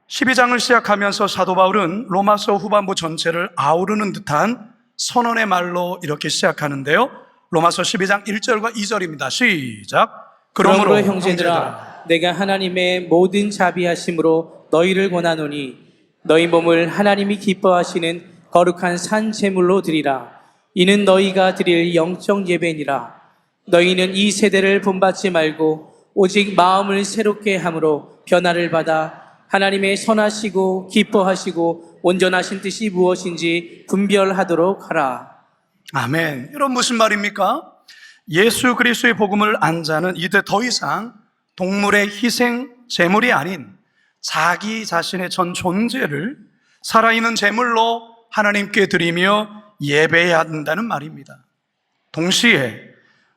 12장을 시작하면서 사도 바울은 로마서 후반부 전체를 아우르는 듯한 선언의 말로 이렇게 시작하는데요. 로마서 12장 1절과 2절입니다. 시작. 그러므로 형제들아, 내가 하나님의 모든 자비하심으로 너희를 권하노니 너희 몸을 하나님이 기뻐하시는 거룩한 산 제물로 드리라. 이는 너희가 드릴 영적 예배니라. 너희는 이 세대를 본받지 말고 오직 마음을 새롭게 함으로 변화를 받아 하나님의 선하시고 기뻐하시고 온전하신 뜻이 무엇인지 분별하도록 하라. 아멘. 이런 무슨 말입니까? 예수 그리스도의 복음을 안 자는 이제 더 이상 동물의 희생 제물이 아닌 자기 자신의 전 존재를 살아있는 제물로 하나님께 드리며 예배해야 한다는 말입니다. 동시에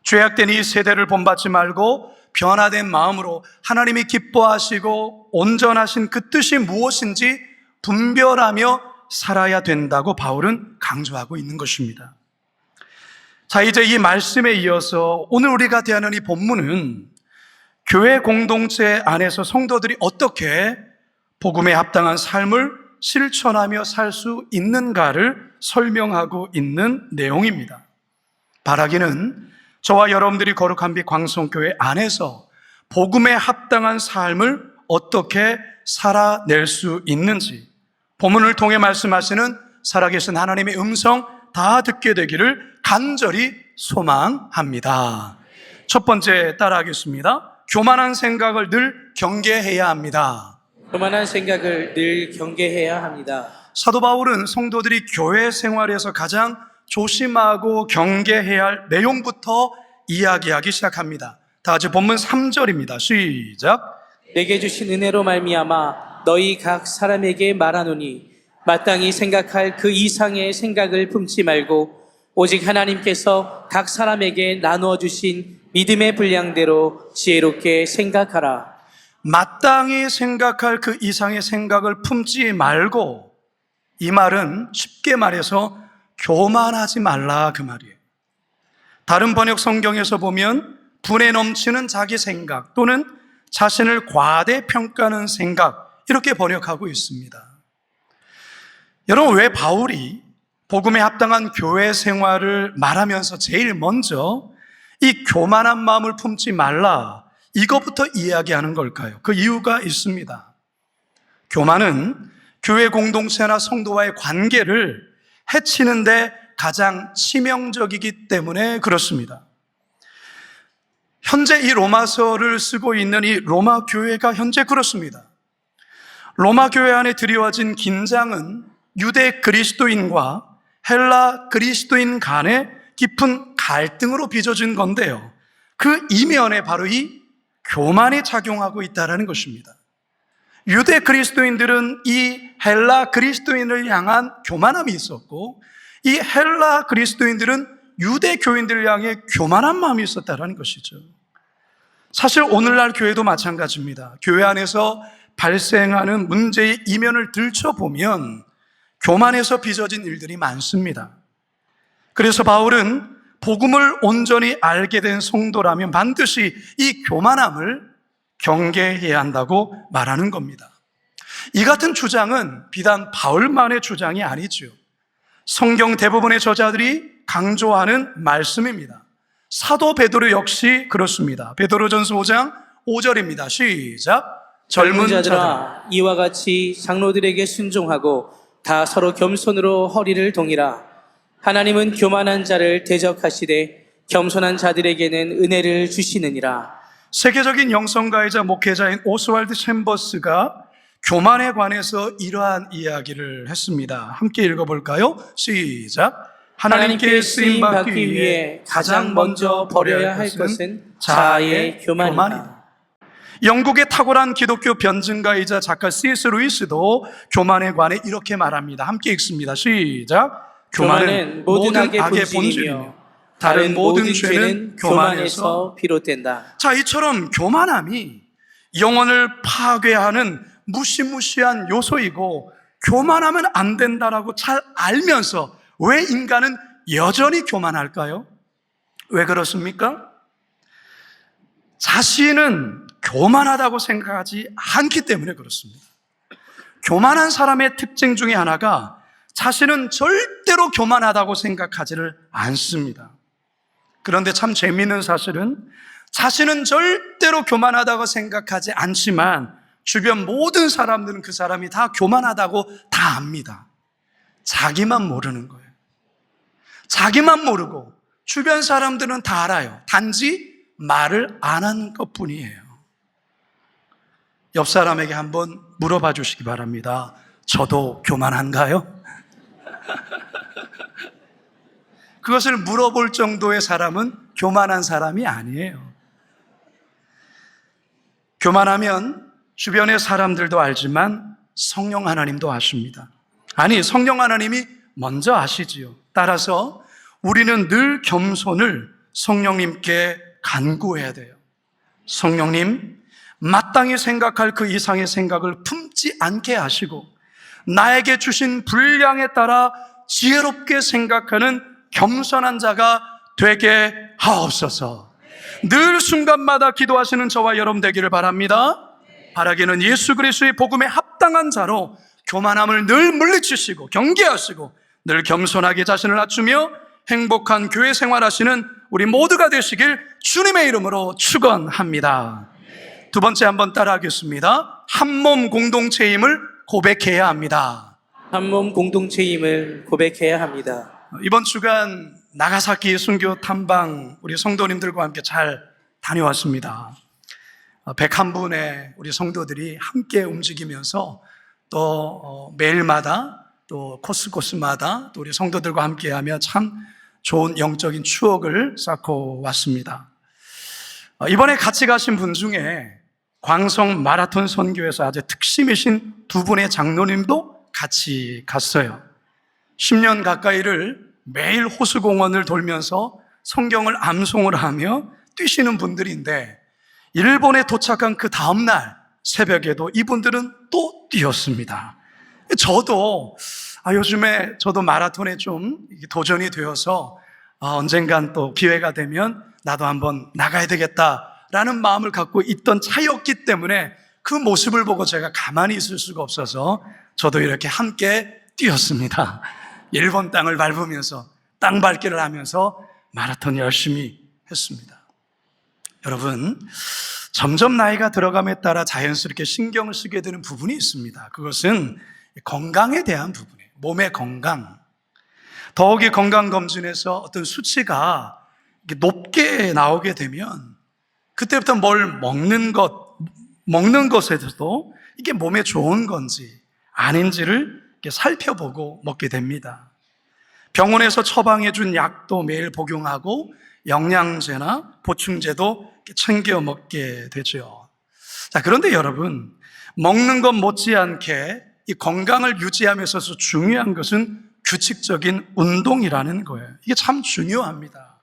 죄악된 이 세대를 본받지 말고 변화된 마음으로 하나님이 기뻐하시고 온전하신 그 뜻이 무엇인지 분별하며 살아야 된다고 바울은 강조하고 있는 것입니다. 자, 이제 이 말씀에 이어서 오늘 우리가 대하는 이 본문은 교회 공동체 안에서 성도들이 어떻게 복음에 합당한 삶을 실천하며 살 수 있는가를 설명하고 있는 내용입니다. 바라기는 저와 여러분들이 거룩한 빛 광성교회 안에서 복음에 합당한 삶을 어떻게 살아낼 수 있는지 본문을 통해 말씀하시는 살아계신 하나님의 음성 다 듣게 되기를 간절히 소망합니다. 첫 번째 따라하겠습니다. 교만한 생각을 늘 경계해야 합니다. 교만한 생각을 늘 경계해야 합니다. 사도 바울은 성도들이 교회 생활에서 가장 조심하고 경계해야 할 내용부터 이야기하기 시작합니다. 다 같이 본문 3절입니다. 시작. 내게 주신 은혜로 말미암아 너희 각 사람에게 말하노니 마땅히 생각할 그 이상의 생각을 품지 말고 오직 하나님께서 각 사람에게 나누어 주신 믿음의 분량대로 지혜롭게 생각하라. 마땅히 생각할 그 이상의 생각을 품지 말고, 이 말은 쉽게 말해서 교만하지 말라 그 말이에요. 다른 번역 성경에서 보면 분에 넘치는 자기 생각 또는 자신을 과대평가하는 생각 이렇게 번역하고 있습니다. 여러분, 왜 바울이 복음에 합당한 교회 생활을 말하면서 제일 먼저 이 교만한 마음을 품지 말라 이것부터 이야기하는 걸까요? 그 이유가 있습니다. 교만은 교회 공동체나 성도와의 관계를 해치는데 가장 치명적이기 때문에 그렇습니다. 현재 이 로마서를 쓰고 있는 이 로마 교회가 현재 그렇습니다. 로마 교회 안에 드리워진 긴장은 유대 그리스도인과 헬라 그리스도인 간의 깊은 갈등으로 빚어진 건데요. 그 이면에 바로 이 교만이 작용하고 있다는 것입니다. 유대 그리스도인들은 이 헬라 그리스도인을 향한 교만함이 있었고, 이 헬라 그리스도인들은 유대 교인들을 향해 교만한 마음이 있었다는 것이죠. 사실 오늘날 교회도 마찬가지입니다. 교회 안에서 발생하는 문제의 이면을 들춰보면 교만에서 빚어진 일들이 많습니다. 그래서 바울은 복음을 온전히 알게 된 성도라면 반드시 이 교만함을 경계해야 한다고 말하는 겁니다. 이 같은 주장은 비단 바울만의 주장이 아니죠. 성경 대부분의 저자들이 강조하는 말씀입니다. 사도 베드로 역시 그렇습니다. 베드로전서 5장 5절입니다. 시작. 젊은 자들아, 이와 같이 장로들에게 순종하고 다 서로 겸손으로 허리를 동이라. 하나님은 교만한 자를 대적하시되 겸손한 자들에게는 은혜를 주시느니라. 세계적인 영성가이자 목회자인 오스왈드 챔버스가 교만에 관해서 이러한 이야기를 했습니다. 함께 읽어볼까요? 시작. 하나님께 쓰임받기 위해 가장 먼저 버려야 할 것은 자아의 교만이다. 영국의 탁월한 기독교 변증가이자 작가 C.S. 루이스도 교만에 관해 이렇게 말합니다. 함께 읽습니다. 시작. 교만은 모든 악의 본질이며 다른 모든 죄는 교만에서 비롯된다. 자, 이처럼 교만함이 영혼을 파괴하는 무시무시한 요소이고 교만하면 안 된다라고 잘 알면서 왜 인간은 여전히 교만할까요? 왜 그렇습니까? 자신은 교만하다고 생각하지 않기 때문에 그렇습니다. 교만한 사람의 특징 중에 하나가 자신은 절대로 교만하다고 생각하지를 않습니다. 그런데 참 재미있는 사실은 자신은 절대로 교만하다고 생각하지 않지만 주변 모든 사람들은 그 사람이 다 교만하다고 다 압니다. 자기만 모르는 거예요. 자기만 모르고 주변 사람들은 다 알아요. 단지 말을 안 한 것뿐이에요. 옆 사람에게 한번 물어봐 주시기 바랍니다. 저도 교만한가요? 그것을 물어볼 정도의 사람은 교만한 사람이 아니에요. 교만하면 주변의 사람들도 알지만 성령 하나님도 아십니다. 아니, 성령 하나님이 먼저 아시지요. 따라서 우리는 늘 겸손을 성령님께 간구해야 돼요. 성령님, 마땅히 생각할 그 이상의 생각을 품지 않게 하시고 나에게 주신 분량에 따라 지혜롭게 생각하는 겸손한 자가 되게 하옵소서. 늘 순간마다 기도하시는 저와 여러분 되기를 바랍니다. 바라기는 예수 그리스도의 복음에 합당한 자로 교만함을 늘 물리치시고 경계하시고 늘 겸손하게 자신을 낮추며 행복한 교회 생활하시는 우리 모두가 되시길 주님의 이름으로 축원합니다. 두 번째 한번 따라하겠습니다. 한몸 공동체임을 고백해야 합니다. 한몸 공동체임을 고백해야 합니다. 이번 주간 나가사키 순교 탐방 우리 성도님들과 함께 잘 다녀왔습니다. 101분의 우리 성도들이 함께 움직이면서 또 매일마다 또 코스마다 또 우리 성도들과 함께하며 참 좋은 영적인 추억을 쌓고 왔습니다. 이번에 같이 가신 분 중에 광성 마라톤 선교에서 아주 특심이신 두 분의 장로님도 같이 갔어요. 10년 가까이를 매일 호수공원을 돌면서 성경을 암송을 하며 뛰시는 분들인데 일본에 도착한 그 다음날 새벽에도 이분들은 또 뛰었습니다. 저도 요즘에 저도 마라톤에 좀 도전이 되어서 언젠간 또 기회가 되면 나도 한번 나가야 되겠다라는 마음을 갖고 있던 차였기 때문에 그 모습을 보고 제가 가만히 있을 수가 없어서 저도 이렇게 함께 뛰었습니다. 일본 땅을 밟으면서 땅 밟기를 하면서 마라톤 열심히 했습니다. 여러분, 점점 나이가 들어감에 따라 자연스럽게 신경을 쓰게 되는 부분이 있습니다. 그것은 건강에 대한 부분이에요. 몸의 건강. 더욱이 건강검진에서 어떤 수치가 높게 나오게 되면 그때부터 뭘 먹는 것에서도 이게 몸에 좋은 건지 아닌지를 살펴보고 먹게 됩니다. 병원에서 처방해 준 약도 매일 복용하고 영양제나 보충제도 챙겨 먹게 되죠. 자, 그런데 여러분, 먹는 것 못지않게 이 건강을 유지함에 있어서 중요한 것은 규칙적인 운동이라는 거예요. 이게 참 중요합니다.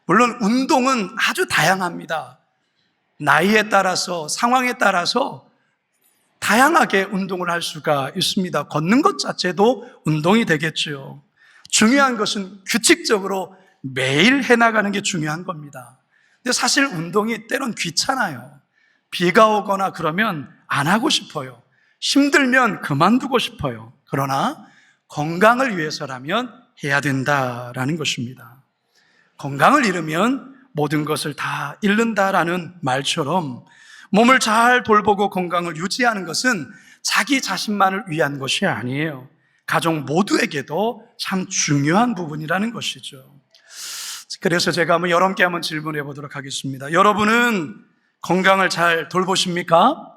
물론 운동은 아주 다양합니다. 나이에 따라서 상황에 따라서 다양하게 운동을 할 수가 있습니다. 걷는 것 자체도 운동이 되겠죠. 중요한 것은 규칙적으로 매일 해나가는 게 중요한 겁니다. 근데 사실 운동이 때론 귀찮아요. 비가 오거나 그러면 안 하고 싶어요. 힘들면 그만두고 싶어요. 그러나 건강을 위해서라면 해야 된다라는 것입니다. 건강을 잃으면 모든 것을 다 잃는다라는 말처럼 몸을 잘 돌보고 건강을 유지하는 것은 자기 자신만을 위한 것이 아니에요. 가족 모두에게도 참 중요한 부분이라는 것이죠. 그래서 제가 여러분께 한번 질문해 보도록 하겠습니다. 여러분은 건강을 잘 돌보십니까?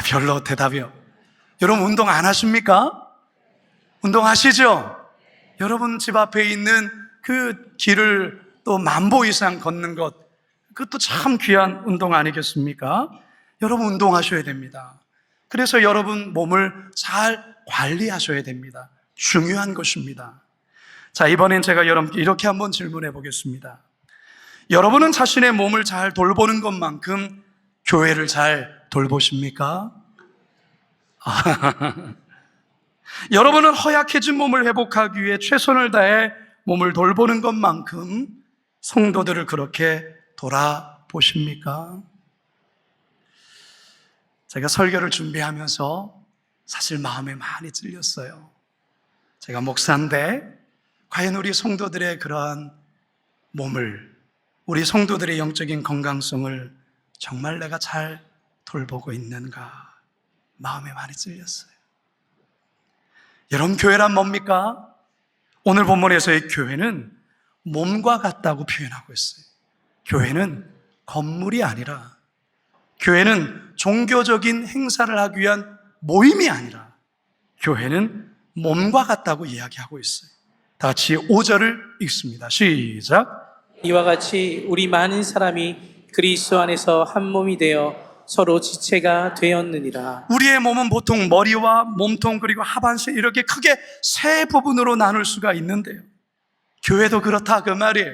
별로 대답이요. 여러분 운동 안 하십니까? 운동하시죠? 여러분 집 앞에 있는 그 길을 또 10,000보 이상 걷는 것, 그것도 참 귀한 운동 아니겠습니까? 여러분 운동하셔야 됩니다. 그래서 여러분 몸을 잘 관리하셔야 됩니다. 중요한 것입니다. 자, 이번엔 제가 여러분께 이렇게 한번 질문해 보겠습니다. 여러분은 자신의 몸을 잘 돌보는 것만큼 교회를 잘 돌보십니까? 여러분은 허약해진 몸을 회복하기 위해 최선을 다해 몸을 돌보는 것만큼 성도들을 그렇게 돌아보십니까? 제가 설교를 준비하면서 사실 마음에 많이 찔렸어요. 제가 목사인데 과연 우리 성도들의 그러한 몸을, 우리 성도들의 영적인 건강성을 정말 내가 잘 돌보고 있는가 마음에 많이 찔렸어요. 여러분, 교회란 뭡니까? 오늘 본문에서의 교회는 몸과 같다고 표현하고 있어요. 교회는 건물이 아니라, 교회는 종교적인 행사를 하기 위한 모임이 아니라 교회는 몸과 같다고 이야기하고 있어요. 다 같이 5절을 읽습니다. 시작. 이와 같이 우리 많은 사람이 그리스도 안에서 한 몸이 되어 서로 지체가 되었느니라. 우리의 몸은 보통 머리와 몸통 그리고 하반신 이렇게 크게 세 부분으로 나눌 수가 있는데요, 교회도 그렇다 그 말이에요.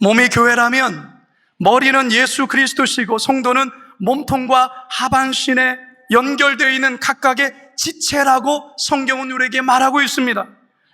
몸이 교회라면 머리는 예수 그리스도시고 성도는 몸통과 하반신에 연결되어 있는 각각의 지체라고 성경은 우리에게 말하고 있습니다.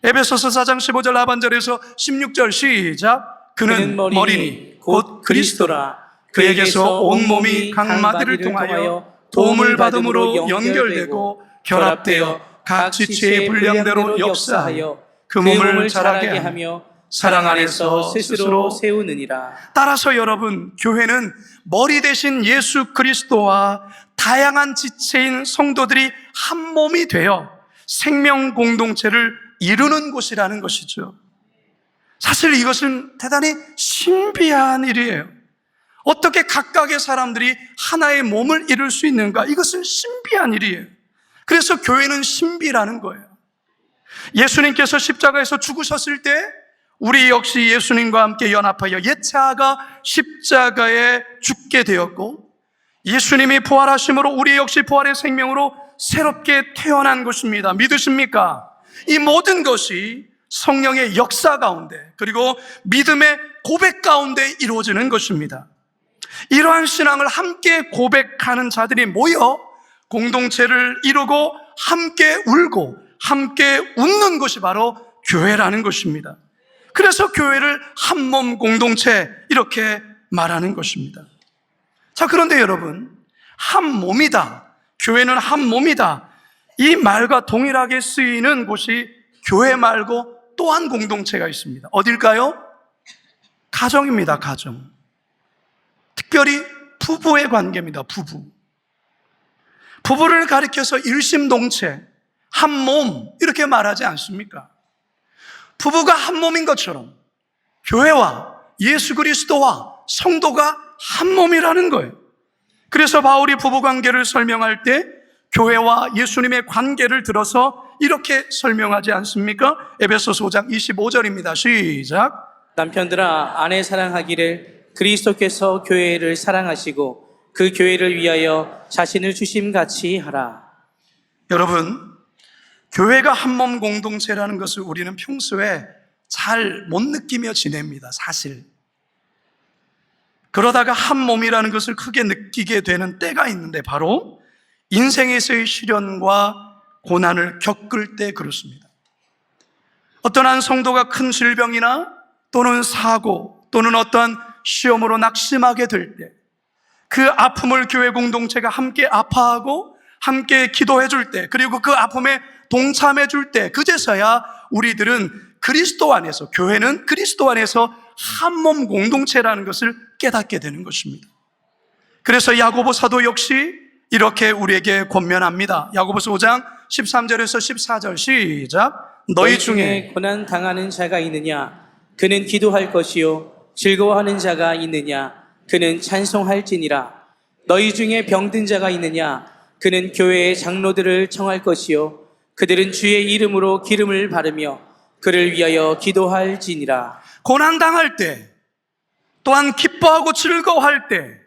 에베소서 4장 15절 하반절에서 16절 시작. 그는 머리니 곧 그리스도라. 그에게서 온몸이 각 마디를 통하여 도움을 받음으로 연결되고 결합되어 각 지체의 분량대로 역사하여 그 몸을 자라게 하며 사랑 안에서 스스로 세우느니라. 따라서 여러분, 교회는 머리 대신 예수 그리스도와 다양한 지체인 성도들이 한 몸이 되어 생명 공동체를 이루는 곳이라는 것이죠. 사실 이것은 대단히 신비한 일이에요. 어떻게 각각의 사람들이 하나의 몸을 이룰 수 있는가? 이것은 신비한 일이에요. 그래서 교회는 신비라는 거예요. 예수님께서 십자가에서 죽으셨을 때 우리 역시 예수님과 함께 연합하여 예차가 십자가에 죽게 되었고, 예수님이 부활하심으로 우리 역시 부활의 생명으로 새롭게 태어난 것입니다. 믿으십니까? 이 모든 것이 성령의 역사 가운데 그리고 믿음의 고백 가운데 이루어지는 것입니다. 이러한 신앙을 함께 고백하는 자들이 모여 공동체를 이루고 함께 울고 함께 웃는 것이 바로 교회라는 것입니다. 그래서 교회를 한 몸 공동체 이렇게 말하는 것입니다. 자, 그런데 여러분, 한 몸이다, 교회는 한 몸이다, 이 말과 동일하게 쓰이는 곳이 교회 말고 또 한 공동체가 있습니다. 어딜까요? 가정입니다. 가정. 특별히 부부의 관계입니다. 부부를 가리켜서 일심동체, 한 몸 이렇게 말하지 않습니까? 부부가 한 몸인 것처럼 교회와 예수 그리스도와 성도가 한 몸이라는 거예요. 그래서 바울이 부부관계를 설명할 때 교회와 예수님의 관계를 들어서 이렇게 설명하지 않습니까? 에베소서 5장 25절입니다. 시작. 남편들아, 아내 사랑하기를 그리스도께서 교회를 사랑하시고 그 교회를 위하여 자신을 주심같이 하라. 여러분, 교회가 한 몸 공동체라는 것을 우리는 평소에 잘 못 느끼며 지냅니다. 사실. 그러다가 한 몸이라는 것을 크게 느끼게 되는 때가 있는데 바로 인생에서의 시련과 고난을 겪을 때 그렇습니다. 어떤 한 성도가 큰 질병이나 또는 사고 또는 어떤 시험으로 낙심하게 될 때 그 아픔을 교회 공동체가 함께 아파하고 함께 기도해 줄 때, 그리고 그 아픔에 동참해 줄 때, 그제서야 우리들은 그리스도 안에서, 교회는 그리스도 안에서 한 몸 공동체라는 것을 깨닫게 되는 것입니다. 그래서 야고보 사도 역시 이렇게 우리에게 권면합니다. 야고보서 5장 13절에서 14절 시작. 너희 중에 고난 당하는 자가 있느냐? 그는 기도할 것이요. 즐거워하는 자가 있느냐? 그는 찬송할지니라. 너희 중에 병든 자가 있느냐? 그는 교회의 장로들을 청할 것이요. 그들은 주의 이름으로 기름을 바르며 그를 위하여 기도할지니라. 고난당할 때, 또한 기뻐하고 즐거워할 때,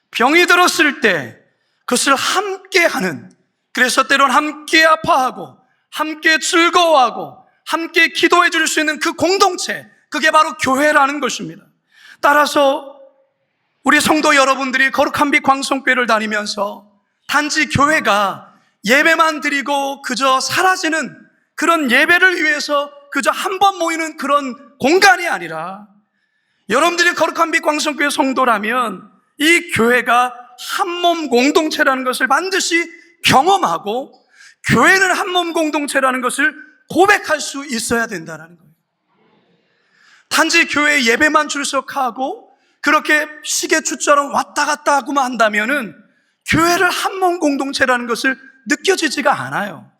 병이 들었을 때 그것을 함께 하는, 그래서 때론 함께 아파하고 함께 즐거워하고 함께 기도해 줄 수 있는 그 공동체, 그게 바로 교회라는 것입니다. 따라서 우리 성도 여러분들이 거룩한 빛 광성교회를 다니면서 단지 교회가 예배만 드리고 그저 사라지는 그런 예배를 위해서 그저 한 번 모이는 그런 공간이 아니라, 여러분들이 거룩한 빛 광성교회 성도라면 이 교회가 한 몸 공동체라는 것을 반드시 경험하고 교회는 한 몸 공동체라는 것을 고백할 수 있어야 된다는 거예요. 단지 교회 예배만 출석하고 그렇게 시계추처럼 왔다 갔다 하고만 한다면은 교회를 한 몸 공동체라는 것을 느껴지지가 않아요.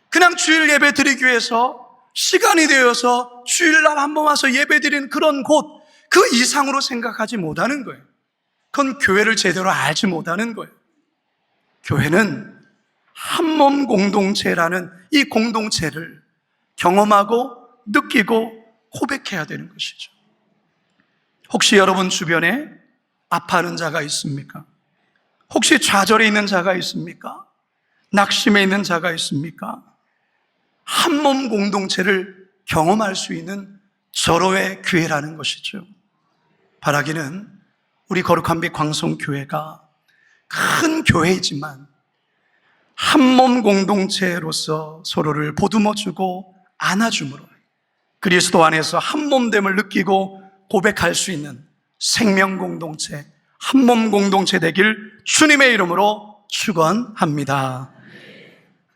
그냥 주일 예배 드리기 위해서 시간이 되어서 주일날 한 번 와서 예배 드리는 그런 곳, 그 이상으로 생각하지 못하는 거예요. 그건 교회를 제대로 알지 못하는 거예요. 교회는 한 몸 공동체라는 이 공동체를 경험하고 느끼고 고백해야 되는 것이죠. 혹시 여러분 주변에 아파하는 자가 있습니까? 혹시 좌절에 있는 자가 있습니까? 낙심에 있는 자가 있습니까? 한 몸 공동체를 경험할 수 있는 절호의 교회라는 것이죠. 바라기는 우리 거룩한 빛 광송교회가 큰 교회이지만 한 몸 공동체로서 서로를 보듬어주고 안아줌으로 그리스도 안에서 한 몸됨을 느끼고 고백할 수 있는 생명 공동체, 한 몸 공동체 되길 주님의 이름으로 축원합니다.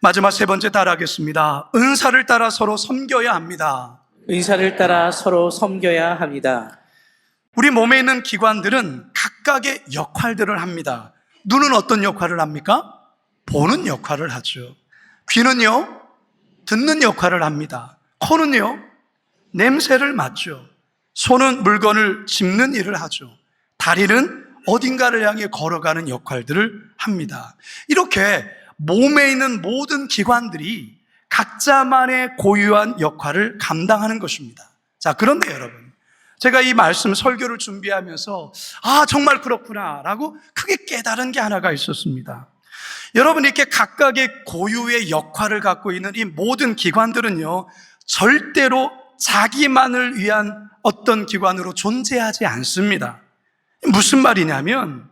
마지막 세 번째 따라하겠습니다. 은사를 따라 서로 섬겨야 합니다. 은사를 따라 서로 섬겨야 합니다. 우리 몸에 있는 기관들은 각각의 역할들을 합니다. 눈은 어떤 역할을 합니까? 보는 역할을 하죠. 귀는요, 듣는 역할을 합니다. 코는요, 냄새를 맡죠. 손은 물건을 짚는 일을 하죠. 다리는 어딘가를 향해 걸어가는 역할들을 합니다. 이렇게 몸에 있는 모든 기관들이 각자만의 고유한 역할을 감당하는 것입니다. 자, 그런데 여러분, 제가 이 말씀 설교를 준비하면서 정말 그렇구나 라고 크게 깨달은 게 하나가 있었습니다. 여러분, 이렇게 각각의 고유의 역할을 갖고 있는 이 모든 기관들은요, 절대로 자기만을 위한 어떤 기관으로 존재하지 않습니다. 무슨 말이냐면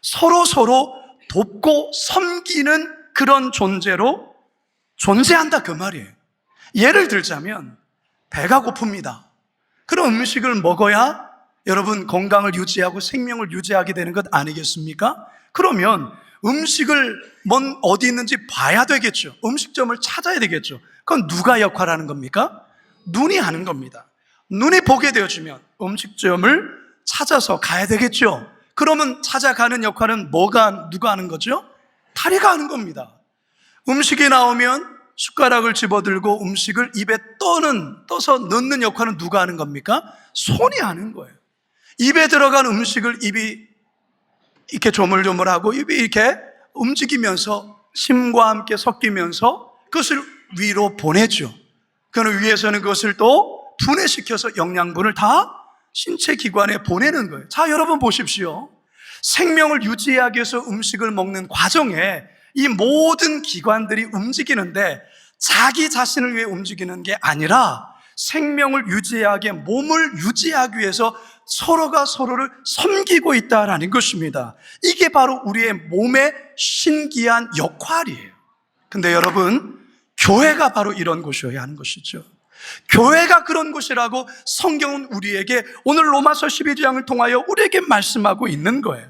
서로 돕고 섬기는 그런 존재로 존재한다, 그 말이에요. 예를 들자면 배가 고픕니다. 그런 음식을 먹어야 여러분 건강을 유지하고 생명을 유지하게 되는 것 아니겠습니까? 그러면 음식을 어디 있는지 봐야 되겠죠. 음식점을 찾아야 되겠죠. 그건 누가 역할하는 겁니까? 눈이 하는 겁니다. 눈이 보게 되어주면 음식점을 찾아서 가야 되겠죠. 그러면 찾아가는 역할은 누가 하는 거죠? 다리가 하는 겁니다. 음식이 나오면 숟가락을 집어들고 음식을 입에 떠서 넣는 역할은 누가 하는 겁니까? 손이 하는 거예요. 입에 들어간 음식을 입이 이렇게 조물조물하고 입이 이렇게 움직이면서 심과 함께 섞이면서 그것을 위로 보내죠. 그는 위에서는 그것을 또 분해시켜서 영양분을 다 신체 기관에 보내는 거예요. 자, 여러분 보십시오. 생명을 유지하기 위해서 음식을 먹는 과정에 이 모든 기관들이 움직이는데 자기 자신을 위해 움직이는 게 아니라 생명을 유지하게, 몸을 유지하기 위해서 서로가 서로를 섬기고 있다는 것입니다. 이게 바로 우리의 몸의 신기한 역할이에요. 근데 여러분, 교회가 바로 이런 곳이어야 하는 것이죠. 교회가 그런 곳이라고 성경은 우리에게 오늘 로마서 12장을 통하여 우리에게 말씀하고 있는 거예요.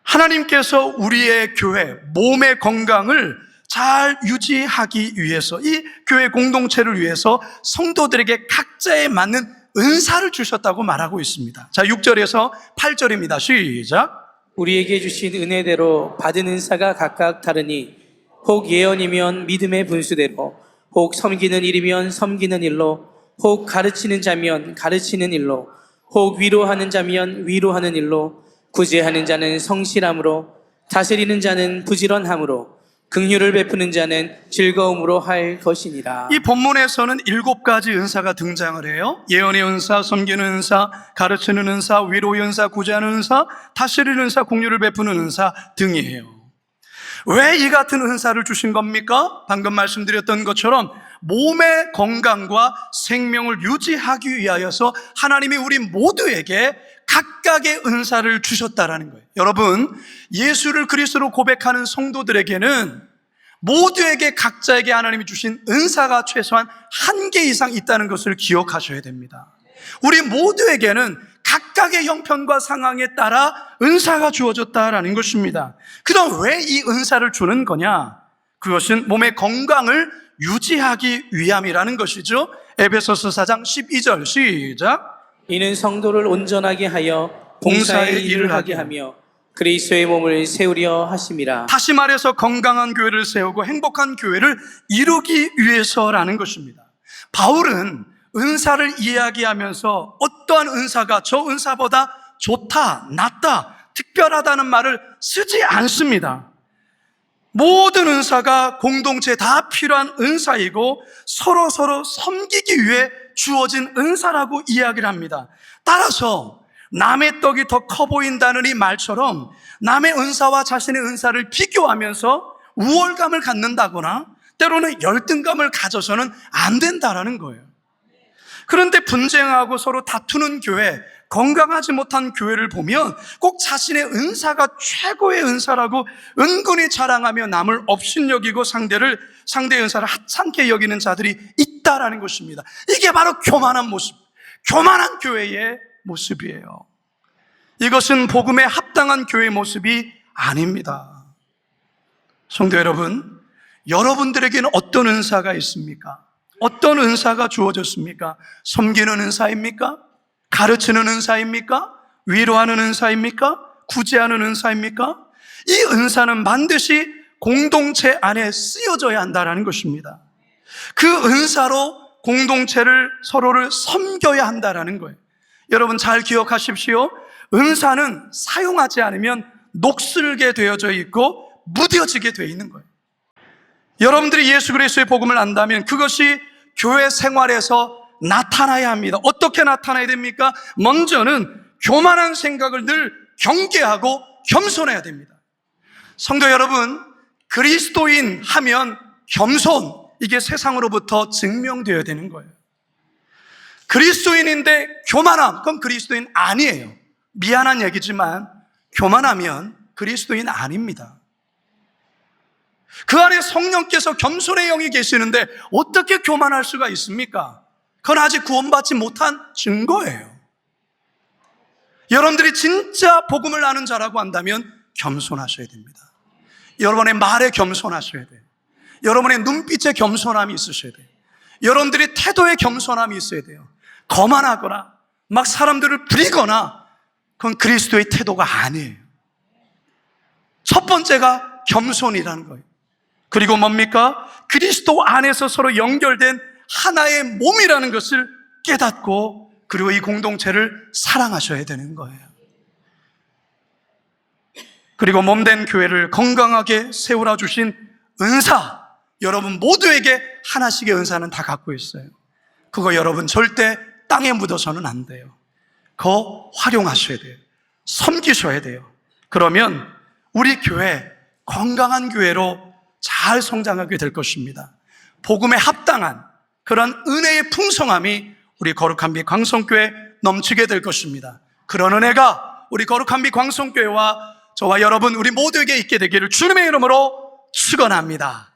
하나님께서 우리의 교회, 몸의 건강을 잘 유지하기 위해서, 이 교회 공동체를 위해서 성도들에게 각자에 맞는 은사를 주셨다고 말하고 있습니다. 자, 6절에서 8절입니다. 시작. 우리에게 주신 은혜대로 받은 은사가 각각 다르니 혹 예언이면 믿음의 분수대로, 혹 섬기는 일이면 섬기는 일로, 혹 가르치는 자면 가르치는 일로, 혹 위로하는 자면 위로하는 일로, 구제하는 자는 성실함으로, 다스리는 자는 부지런함으로, 긍휼을 베푸는 자는 즐거움으로 할 것이니라. 이 본문에서는 7가지 은사가 등장을 해요. 예언의 은사, 섬기는 은사, 가르치는 은사, 위로의 은사, 구제하는 은사, 다스리는 은사, 긍휼을 베푸는 은사 등이에요. 왜 이 같은 은사를 주신 겁니까? 방금 말씀드렸던 것처럼 몸의 건강과 생명을 유지하기 위하여서 하나님이 우리 모두에게 각각의 은사를 주셨다라는 거예요. 여러분, 예수를 그리스도로 고백하는 성도들에게는 모두에게 각자에게 하나님이 주신 은사가 최소한 1개 이상 있다는 것을 기억하셔야 됩니다. 우리 모두에게는 각각의 형편과 상황에 따라 은사가 주어졌다라는 것입니다. 그럼 왜 이 은사를 주는 거냐? 그것은 몸의 건강을 유지하기 위함이라는 것이죠. 에베소서 4장 12절 시작. 이는 성도를 온전하게 하여 봉사의 일을 하게 하며 그리스도의 몸을 세우려 하심이라. 다시 말해서 건강한 교회를 세우고 행복한 교회를 이루기 위해서라는 것입니다. 바울은 은사를 이야기하면서 어떠한 은사가 저 은사보다 좋다, 낫다, 특별하다는 말을 쓰지 않습니다. 모든 은사가 공동체에 다 필요한 은사이고 서로 섬기기 위해 주어진 은사라고 이야기를 합니다. 따라서 남의 떡이 더 커 보인다는 이 말처럼 남의 은사와 자신의 은사를 비교하면서 우월감을 갖는다거나 때로는 열등감을 가져서는 안 된다라는 거예요. 그런데 분쟁하고 서로 다투는 교회, 건강하지 못한 교회를 보면 꼭 자신의 은사가 최고의 은사라고 은근히 자랑하며 남을 업신여기고 상대의 은사를 하찮게 여기는 자들이 있다라는 것입니다. 이게 바로 교만한 모습, 교만한 교회의 모습이에요. 이것은 복음에 합당한 교회의 모습이 아닙니다. 성도 여러분, 여러분들에게는 어떤 은사가 있습니까? 어떤 은사가 주어졌습니까? 섬기는 은사입니까? 가르치는 은사입니까? 위로하는 은사입니까? 구제하는 은사입니까? 이 은사는 반드시 공동체 안에 쓰여져야 한다는 것입니다. 그 은사로 공동체를 서로를 섬겨야 한다는 거예요. 여러분 잘 기억하십시오. 은사는 사용하지 않으면 녹슬게 되어져 있고 무뎌지게 되어 있는 거예요. 여러분들이 예수 그리스도의 복음을 안다면 그것이 교회 생활에서 나타나야 합니다. 어떻게 나타나야 됩니까? 먼저는 교만한 생각을 늘 경계하고 겸손해야 됩니다. 성도 여러분, 그리스도인 하면 겸손, 이게 세상으로부터 증명되어야 되는 거예요. 그리스도인인데 교만함, 그건 그리스도인 아니에요. 미안한 얘기지만 교만하면 그리스도인 아닙니다. 그 안에 성령께서 겸손의 영이 계시는데 어떻게 교만할 수가 있습니까? 그건 아직 구원받지 못한 증거예요. 여러분들이 진짜 복음을 아는 자라고 한다면 겸손하셔야 됩니다. 여러분의 말에 겸손하셔야 돼요. 여러분의 눈빛에 겸손함이 있으셔야 돼요. 여러분들의 태도에 겸손함이 있어야 돼요. 거만하거나 막 사람들을 부리거나 그건 그리스도의 태도가 아니에요. 첫 번째가 겸손이라는 거예요. 그리고 뭡니까? 그리스도 안에서 서로 연결된 하나의 몸이라는 것을 깨닫고 그리고 이 공동체를 사랑하셔야 되는 거예요. 그리고 몸된 교회를 건강하게 세우라 주신 은사, 여러분 모두에게 하나씩의 은사는 다 갖고 있어요. 그거 여러분 절대 땅에 묻어서는 안 돼요. 그거 활용하셔야 돼요. 섬기셔야 돼요. 그러면 우리 교회 건강한 교회로 잘 성장하게 될 것입니다. 복음에 합당한 그런 은혜의 풍성함이 우리 거룩한 빛 광성교회에 넘치게 될 것입니다. 그런 은혜가 우리 거룩한 빛 광성교회와 저와 여러분 우리 모두에게 있게 되기를 주님의 이름으로 축원합니다.